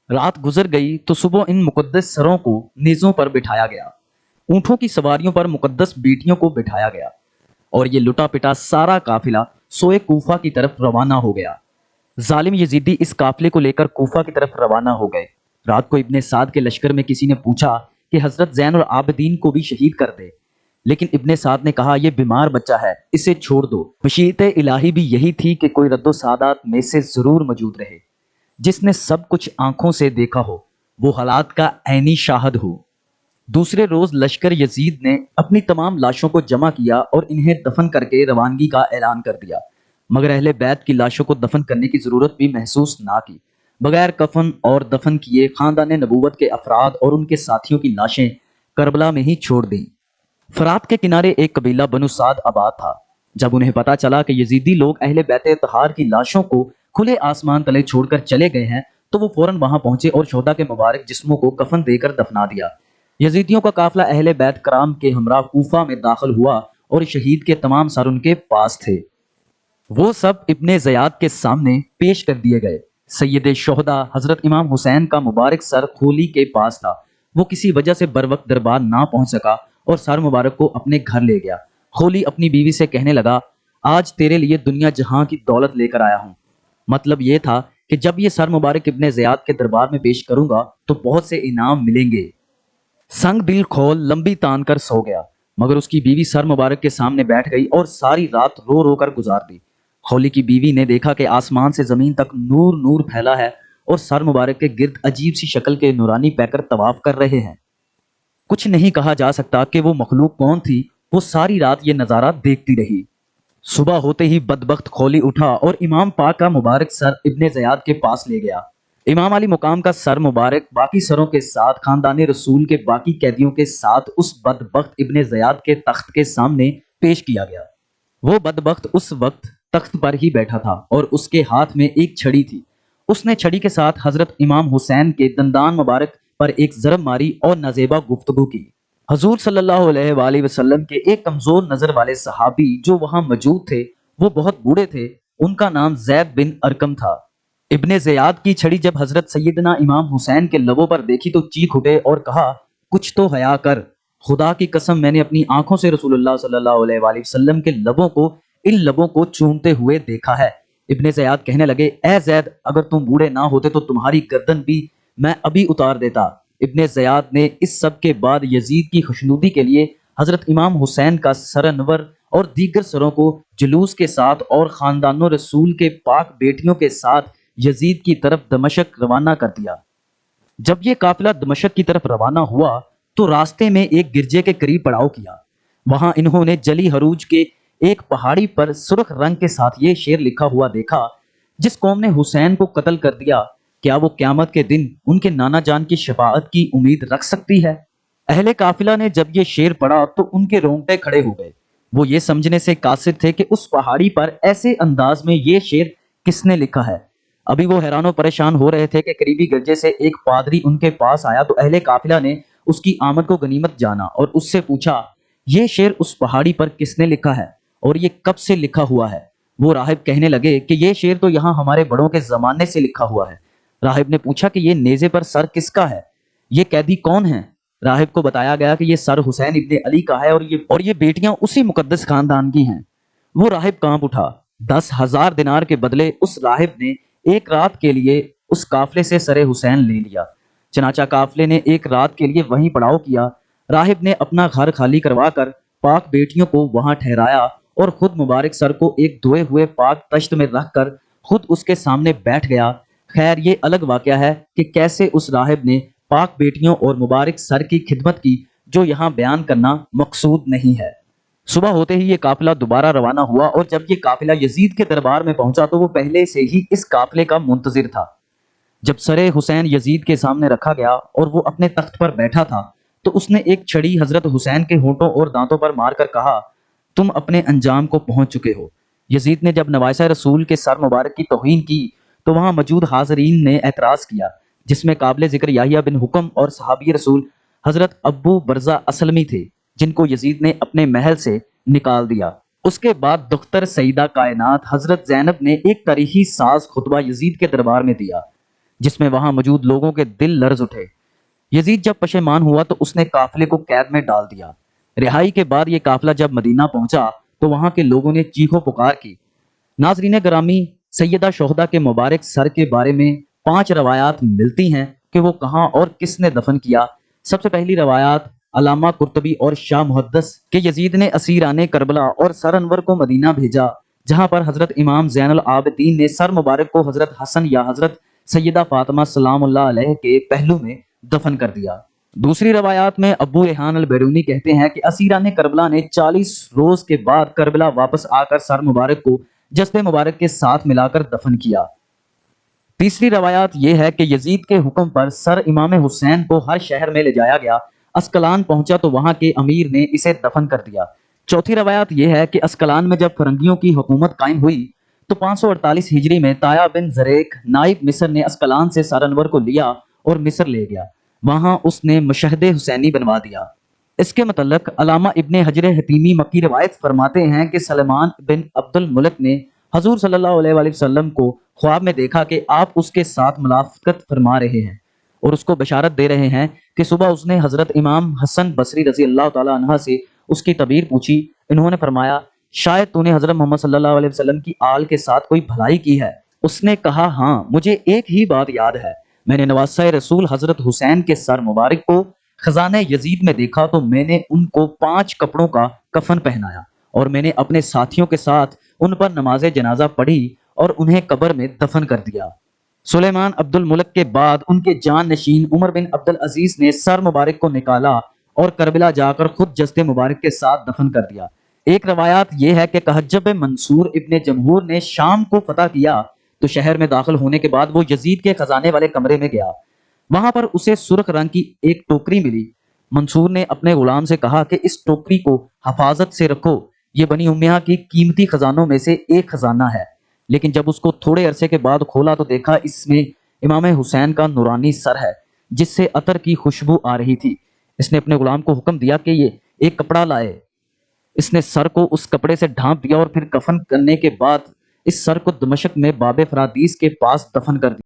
رات گزر گئی تو صبح ان مقدس سروں کو نیزوں پر بٹھایا گیا، اونٹوں کی سواریوں پر مقدس بیٹیوں کو بٹھایا گیا، اور یہ لٹا پٹا سارا قافلہ سوئے کوفہ کی طرف روانہ ہو گیا۔ ظالم یزیدی اس قافلے کو لے کر کوفہ کی طرف روانہ ہو گئے۔ رات کو ابن سعد کے لشکر میں کسی نے پوچھا کہ حضرت زین العابدین کو بھی شہید کر دے، لیکن ابن سعد نے کہا یہ بیمار بچہ ہے، اسے چھوڑ دو۔ مشیت الہی بھی یہی تھی کہ کوئی رد و سعادات میں سے ضرور موجود رہے، جس نے سب کچھ آنکھوں سے دیکھا ہو، وہ حالات کا عینی شاہد ہو۔ دوسرے روز لشکر یزید نے اپنی تمام لاشوں کو جمع کیا اور انہیں دفن کر کے روانگی کا اعلان کر دیا، مگر اہل بیت کی لاشوں کو دفن کرنے کی ضرورت بھی محسوس نہ کی۔ بغیر کفن اور دفن کیے خاندان نبوت کے افراد اور ان کے ساتھیوں کی لاشیں کربلا میں ہی چھوڑ دیں۔ فرات کے کنارے ایک قبیلہ بنو سعد آباد تھا۔ جب انہیں پتا چلا کہ یزیدی لوگ اہل بیت طہار کی لاشوں کو کھلے آسمان تلے چھوڑ کر چلے گئے ہیں تو وہ فوراً وہاں پہنچے اور شہداء کے مبارک جسموں کو کفن دے کر دفنا دیا۔ یزیدیوں کا قافلہ اہل بیت کرام کے ہمراہ کوفہ میں داخل ہوا اور شہید کے تمام سر ان کے پاس تھے۔ وہ سب ابن زیاد کے سامنے پیش کر دیے گئے۔ سید شہداء حضرت امام حسین کا مبارک سر خولی کے پاس تھا۔ وہ کسی وجہ سے بروقت دربار نہ پہنچ سکا اور سر مبارک کو اپنے گھر لے گیا۔ خولی اپنی بیوی سے کہنے لگا، آج تیرے لیے دنیا جہاں کی دولت لے کر آیا ہوں۔ مطلب یہ تھا کہ جب یہ سر مبارک ابن زیاد کے دربار میں پیش کروں گا تو بہت سے انعام ملیں گے۔ سنگ دل کھول لمبی تان کر سو گیا، مگر اس کی بیوی سر مبارک کے سامنے بیٹھ گئی اور ساری رات رو رو کر گزار دی۔ خولی کی بیوی نے دیکھا کہ آسمان سے زمین تک نور نور پھیلا ہے اور سر مبارک کے گرد عجیب سی شکل کے نورانی پیکر طواف کر رہے ہیں۔ کچھ نہیں کہا جا سکتا کہ وہ مخلوق کون تھی۔ وہ ساری رات یہ نظارہ دیکھتی رہی۔ صبح ہوتے ہی بدبخت خولی اٹھا اور امام پاک کا مبارک سر ابن زیاد کے پاس لے گیا۔ امام علی مقام کا سر مبارک باقی سروں کے ساتھ خاندان رسول کے باقی قیدیوں کے ساتھ اس بدبخت ابن زیاد کے تخت کے سامنے پیش کیا گیا۔ وہ بدبخت اس وقت تخت پر ہی بیٹھا تھا اور اس کے ہاتھ میں ایک چھڑی تھی۔ اس نے چھڑی کے ساتھ حضرت امام حسین کے دندان مبارک پر ایک ضرب ماری اور نازیبا گفتگو کی۔ حضور صلی اللہ علیہ وآلہ وسلم کے ایک کمزور نظر والے صحابی جو وہاں موجود تھے، وہ بہت بوڑھے تھے، ان کا نام زید بن ارکم تھا۔ ابن زیاد کی چھڑی جب حضرت سیدنا امام حسین کے لبوں پر دیکھی تو چیخ اٹھے اور کہا، کچھ تو حیا کر، خدا کی قسم میں نے اپنی آنکھوں سے رسول اللہ صلی اللہ علیہ وآلہ وسلم کے لبوں کو ان لبوں کو چومتے ہوئے دیکھا ہے۔ ابن زیاد کہنے لگے، اے زید، اگر تم بوڑھے نہ ہوتے تو تمہاری گردن بھی میں ابھی اتار دیتا۔ ابن زیاد نے اس سب کے بعد یزید کی خوشنودی کے لیے حضرت امام حسین کا سر انور اور دیگر سروں کو جلوس کے ساتھ اور خاندانوں رسول کے پاک بیٹیوں کے ساتھ یزید کی طرف دمشق روانہ کر دیا۔ جب یہ قافلہ دمشق کی طرف روانہ ہوا تو راستے میں ایک گرجے کے قریب پڑاؤ کیا۔ وہاں انہوں نے جلی حروج کے ایک پہاڑی پر سرخ رنگ کے ساتھ یہ شعر لکھا ہوا دیکھا، جس قوم نے حسین کو قتل کر دیا، کیا وہ قیامت کے دن ان کے نانا جان کی شفاعت کی امید رکھ سکتی ہے؟ اہل قافلہ نے جب یہ شعر پڑھا تو ان کے رونگٹے کھڑے ہو گئے۔ وہ یہ سمجھنے سے قاصر تھے کہ اس پہاڑی پر ایسے انداز میں یہ شعر کس نے لکھا ہے۔ ابھی وہ حیران و پریشان ہو رہے تھے کہ قریبی گرجے سے ایک پادری ان کے پاس آیا تو اہل قافلہ نے اس کی آمد کو غنیمت جانا اور اس سے پوچھا، یہ شعر اس پہاڑی پر کس نے لکھا ہے اور یہ کب سے لکھا ہوا ہے؟ وہ راہب کہنے لگے کہ یہ شعر تو یہاں ہمارے بڑوں کے زمانے سے لکھا ہوا ہے۔ راہب نے پوچھا کہ یہ نیزے پر سر کس کا ہے؟ یہ قیدی کون ہیں؟ راہب کو بتایا گیا کہ یہ سر حسین ابن علی کا ہے اور یہ بیٹیاں اسی مقدس خاندان کی ہیں۔ وہ راہب کانپ اٹھا۔ 10,000 دینار کے بدلے اس راہب نے ایک رات کے لیے اس قافلے سے سر حسین لے لیا۔ چنانچہ قافلے نے ایک رات کے لیے وہیں پڑاؤ کیا۔ راہب نے اپنا گھر خالی کروا کر پاک بیٹیوں کو وہاں ٹھہرایا اور خود مبارک سر کو ایک دھوئے ہوئے پاک تشت میں رکھ کر خود اس کے سامنے بیٹھ گیا۔ خیر، یہ الگ واقعہ ہے کہ کیسے اس راہب نے پاک بیٹیوں اور مبارک سر کی خدمت کی، جو یہاں بیان کرنا مقصود نہیں ہے۔ صبح ہوتے ہی یہ قافلہ دوبارہ روانہ ہوا اور جب یہ قافلہ یزید کے دربار میں پہنچا تو وہ پہلے سے ہی اس قافلے کا منتظر تھا۔ جب سر حسین یزید کے سامنے رکھا گیا اور وہ اپنے تخت پر بیٹھا تھا تو اس نے ایک چھڑی حضرت حسین کے ہونٹوں اور دانتوں پر مار کر کہا، تم اپنے انجام کو پہنچ چکے ہو۔ یزید نے جب نوائسہ رسول کے سر مبارک کی توہین کی تو وہاں موجود حاضرین نے اعتراض کیا، جس میں قابل ذکر یحییٰ بن حکم اور صحابی رسول حضرت ابو برزہ اسلمی تھے، جن کو یزید نے اپنے محل سے نکال دیا۔ اس کے بعد دختر سیدہ کائنات حضرت زینب نے ایک تاریخی ساز خطبہ یزید کے دربار میں دیا، جس میں وہاں موجود لوگوں کے دل لرز اٹھے۔ یزید جب پشیمان ہوا تو اس نے قافلے کو قید میں ڈال دیا۔ رہائی کے بعد یہ قافلہ جب مدینہ پہنچا تو وہاں کے لوگوں نے چیخو پکار کی۔ ناظرین گرامی، سیدہ شہدہ کے مبارک سر کے بارے میں 5 روایات ملتی ہیں کہ وہ کہاں اور کس نے دفن کیا۔ سب سے پہلی روایات علامہ قرطبی اور شاہ محدث کہ یزید نے اسیران کربلا اور سر انور کو مدینہ بھیجا، جہاں پر حضرت امام زین العابدین نے سر مبارک کو حضرت حسن یا حضرت سیدہ فاطمہ سلام اللہ علیہ کے پہلو میں دفن کر دیا۔ دوسری روایات میں ابو ریحان البیرونی کہتے ہیں کہ اسیران کربلا نے 40 روز کے بعد کربلا واپس آ کر سر مبارک کو جسد مبارک کے ساتھ ملا کر دفن کیا۔ تیسری روایات یہ ہے کہ یزید کے حکم پر سر امام حسین کو ہر شہر میں لے جایا گیا۔ اسکلان پہنچا تو وہاں کے امیر نے اسے دفن کر دیا۔ چوتھی روایت یہ ہے کہ اسکلان میں جب فرنگیوں کی حکومت قائم ہوئی تو 548 ہجری میں طایا بن زریق نائب مصر نے اسکلان سے سر انور کو لیا اور مصر لے گیا۔ وہاں اس نے مشہد حسینی بنوا دیا۔ اس کے متعلق علامہ ابن حجر حتیمی مکی روایت فرماتے ہیں کہ سلمان بن عبد الملک نے حضور صلی اللہ علیہ وآلہ وسلم کو خواب میں دیکھا کہ آپ اس کے ساتھ ملاقات فرما رہے ہیں اور اس کو بشارت دے رہے ہیں کہ صبح اس نے حضرت امام حسن بصری رضی اللہ تعالی عنہ سے اس کی تعبیر پوچھی۔ انہوں نے فرمایا شاید تو نے حضرت محمد صلی اللہ علیہ وسلم کی آل کے ساتھ کوئی بھلائی کی ہے۔ اس نے کہا ہاں، مجھے ایک ہی بات یاد ہے، میں نے نواسہ رسول حضرت حسین کے سر مبارک کو خزانہ یزید میں دیکھا تو میں نے ان کو 5 کپڑوں کا کفن پہنایا اور میں نے اپنے ساتھیوں کے ساتھ ان پر نماز جنازہ پڑھی اور انہیں قبر میں دفن کر دیا۔ سلیمان عبد الملک کے بعد ان کے جان نشین عمر بن عبد العزیز نے سر مبارک کو نکالا اور کربلا جا کر خود جسد مبارک کے ساتھ دفن کر دیا۔ ایک روایات یہ ہے کہ کہجب منصور ابن جمہور نے شام کو فتح کیا تو شہر میں داخل ہونے کے بعد وہ یزید کے خزانے والے کمرے میں گیا۔ وہاں پر اسے سرخ رنگ کی ایک ٹوکری ملی۔ منصور نے اپنے غلام سے کہا کہ اس ٹوکری کو حفاظت سے رکھو، یہ بنی امیہ کی قیمتی خزانوں میں سے ایک خزانہ ہے۔ لیکن جب اس کو تھوڑے عرصے کے بعد کھولا تو دیکھا اس میں امام حسین کا نورانی سر ہے جس سے عطر کی خوشبو آ رہی تھی۔ اس نے اپنے غلام کو حکم دیا کہ یہ ایک کپڑا لائے۔ اس نے سر کو اس کپڑے سے ڈھانپ دیا اور پھر کفن کرنے کے بعد اس سر کو دمشق میں باب فرادیس کے پاس دفن کر دیا۔